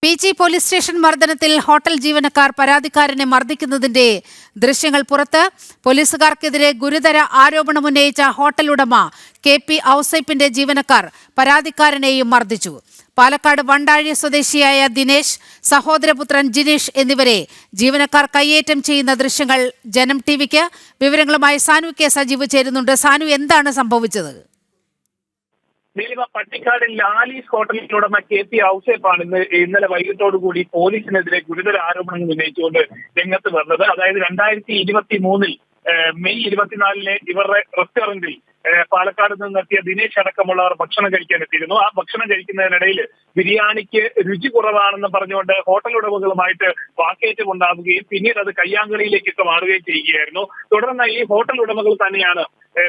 PG police station മർദ്ദനത്തിൽ hotel ജീവനക്കാർ പരാതിക്കാരനെ മർദ്ദിക്കുന്നതിന്റെ ദൃശ്യങ്ങൾ പുറത്ത്. പോലീസുകാർക്കെതിരെ ഗുരുതര ആരോപണമുന്നയിച്ച ഹോട്ടൽ ഉടമ കെ.പി. ഔസേപ്പിന്റെ ജീവനക്കാർ പരാതിക്കാരനെയും മർദ്ദിച്ചു. പാലക്കാട് വണ്ടാഴി സ്വദേശിയായ ദിനേശ്, സഹോദരപുത്രൻ ജിനീഷ് എന്നിവരെ ജീവനക്കാർ കയ്യേറ്റം ചെയ്യുന്ന ദൃശ്യങ്ങൾ ജനം ടിവിക്ക്. വിവരങ്ങളുമായി സാനു കെ സജീവ് ചേരുന്നുണ്ട്. സാനു, എന്താണ് സംഭവിച്ചത്? പട്ടിക്കാട് ലാലീസ് ഹോട്ടലിന്റെ ഉടമ കെ.പി. ഔസേപ്പാണ് ഇന്നലെ വൈകിട്ടോടുകൂടി പോലീസിനെതിരെ ഗുരുതര ആരോപണങ്ങൾ ഉന്നയിച്ചുകൊണ്ട് രംഗത്ത് വന്നത്. അതായത് 2023 മെയ് 24 ഇവരുടെ റെസ്റ്റോറന്റിൽ പാലക്കാട് നിന്നെത്തിയ ദിനേശ് അടക്കമുള്ളവർ ഭക്ഷണം കഴിക്കാൻ എത്തിയിരുന്നു. ആ ഭക്ഷണം കഴിക്കുന്നതിനിടയിൽ ബിരിയാണിക്ക് രുചി കുറവാണെന്ന് പറഞ്ഞുകൊണ്ട് ഹോട്ടൽ ഉടമകളുമായിട്ട് വാക്കേറ്റം ഉണ്ടാവുകയും പിന്നീട് അത് കയ്യാങ്കളിയിലേക്കൊക്കെ മാറുകയും ചെയ്യുകയായിരുന്നു. തുടർന്ന് ഈ ഹോട്ടൽ ഉടമകൾ തന്നെയാണ്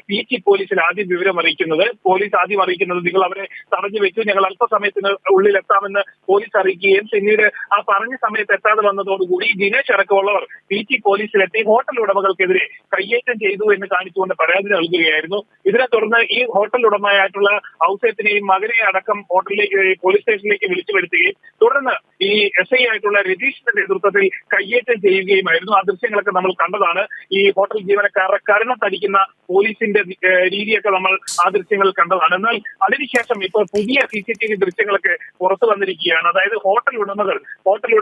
പി.ജി പോലീസിൽ ആദ്യം വിവരം അറിയിക്കുന്നത്. പോലീസ് ആദ്യം അറിയിക്കുന്നത് നിങ്ങൾ അവരെ തടഞ്ഞു വെച്ചു, ഞങ്ങൾ അല്പസമയത്തിന് ഉള്ളിൽ എത്താമെന്ന് പോലീസ് അറിയിക്കുകയും പിന്നീട് ആ പറഞ്ഞ സമയത്ത് എത്താതെ വന്നതോടുകൂടി ദിനേശ് അടക്കമുള്ളവർ പി.ജി പോലീസിലെത്തി ഹോട്ടൽ ഉടമകൾക്കെതിരെ കയ്യേറ്റം ചെയ്തു എന്ന് കാണിച്ചുകൊണ്ട് പരാതി നൽകുകയായിരുന്നു. ഇതിനെ തുടർന്ന് ഈ ഹോട്ടൽ ഉടമയായിട്ടുള്ള ഔസേപ്പിനെയും മകനെയും അടക്കം ഹോട്ടലിലേക്ക് പോലീസ് സ്റ്റേഷനിലേക്ക് വിളിച്ചു വരുത്തുകയും തുടർന്ന് ഈ എസ് ഐ ആയിട്ടുള്ള രതീഷിന്റെ നേതൃത്വത്തിൽ കയ്യേറ്റം ചെയ്യുകയുമായിരുന്നു. ആ ദൃശ്യങ്ങളൊക്കെ നമ്മൾ കണ്ടതാണ്. ഈ ഹോട്ടൽ ജീവനക്കാരുടെ കരണത്തടിക്കുന്ന പോലീസിന്റെ രീതിയൊക്കെ നമ്മൾ ആ ദൃശ്യങ്ങളിൽ കണ്ടതാണ്. എന്നാൽ അതിനുശേഷം ഇപ്പോൾ പുതിയ CCTV ദൃശ്യങ്ങളൊക്കെ പുറത്തു വന്നിരിക്കുകയാണ്. അതായത് ഹോട്ടൽ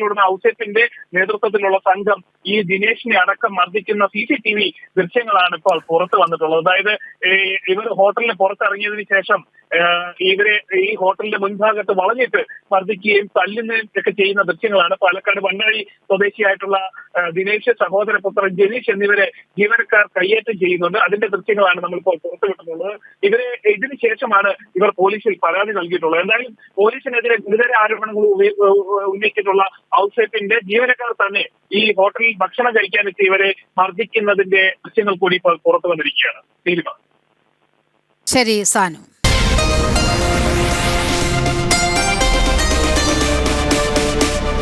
ഉടമ ഔസേപ്പിന്റെ നേതൃത്വത്തിലുള്ള സംഘം ഈ ദിനേശിനെ അടക്കം മർദ്ദിക്കുന്ന CCTV ദൃശ്യങ്ങളാണ് ഇപ്പോൾ പുറത്തു വന്നിട്ടുള്ളത്. അതായത് ഇവർ ഹോട്ടലിന് പുറത്തിറങ്ങിയതിനു ശേഷം ഇവരെ ഈ ഹോട്ടലിന്റെ മുൻഭാഗത്ത് വളഞ്ഞിട്ട് മർദ്ദിക്കുകയും തല്ലുന്നതൊക്കെ ചെയ്യുന്ന ദൃശ്യങ്ങളാണ്. പാലക്കാട് വണ്ടാഴി സ്വദേശിയായിട്ടുള്ള ദിനേശ്, സഹോദരപുത്രൻ ജനീഷ് എന്നിവരെ ജീവനക്കാർ കയ്യേറ്റം ചെയ്യുന്നുണ്ട്. അതിന്റെ ദൃശ്യങ്ങളാണ് നമ്മളിപ്പോൾ പുറത്തുവിട്ടുള്ളത്. ഇതിനു ശേഷമാണ് ഇവർ പോലീസിൽ പരാതി നൽകിയിട്ടുള്ളത്. എന്തായാലും പോലീസിനെതിരെ ഗുരുതര ആരോപണങ്ങൾ ഉന്നയിച്ചിട്ടുള്ള ഔസേപ്പിന്റെ ജീവനക്കാർ തന്നെ ഈ ഹോട്ടലിൽ ഭക്ഷണം കഴിക്കാനെത്തി ഇവരെ മർദ്ദിക്കുന്നതിന്റെ ദൃശ്യങ്ങൾ കൂടി ഇപ്പോൾ പുറത്തു വന്നിരിക്കുകയാണ്. ശരി സാനു.